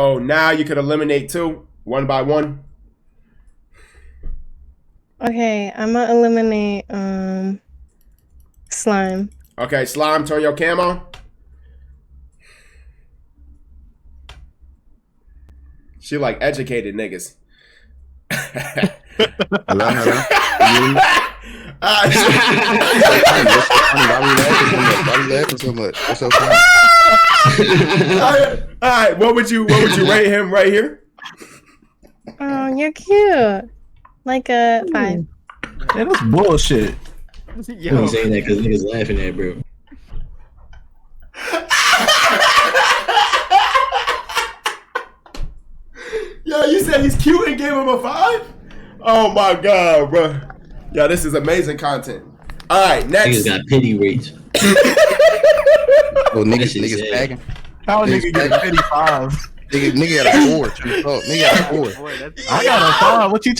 So now you could eliminate 2, 1 by 1. Okay, I'm gonna eliminate slime. Okay, slime, turn your cam on. She like educated niggas. Hello. Why you laughing so much? What's so funny? All right. What would you rate him right here? Oh, you're cute. Like a 5. Man, that's bullshit. You ain't saying that because niggas laughing at bro. Yo, you said he's cute and gave him a 5? Oh my god, bro. Yo, this is amazing content. All right, next. Niggas got pity rates. Oh, niggas bagging. How a nigga get a 55? Nigga got a 4. Nigga got a 4. I got a 5. What you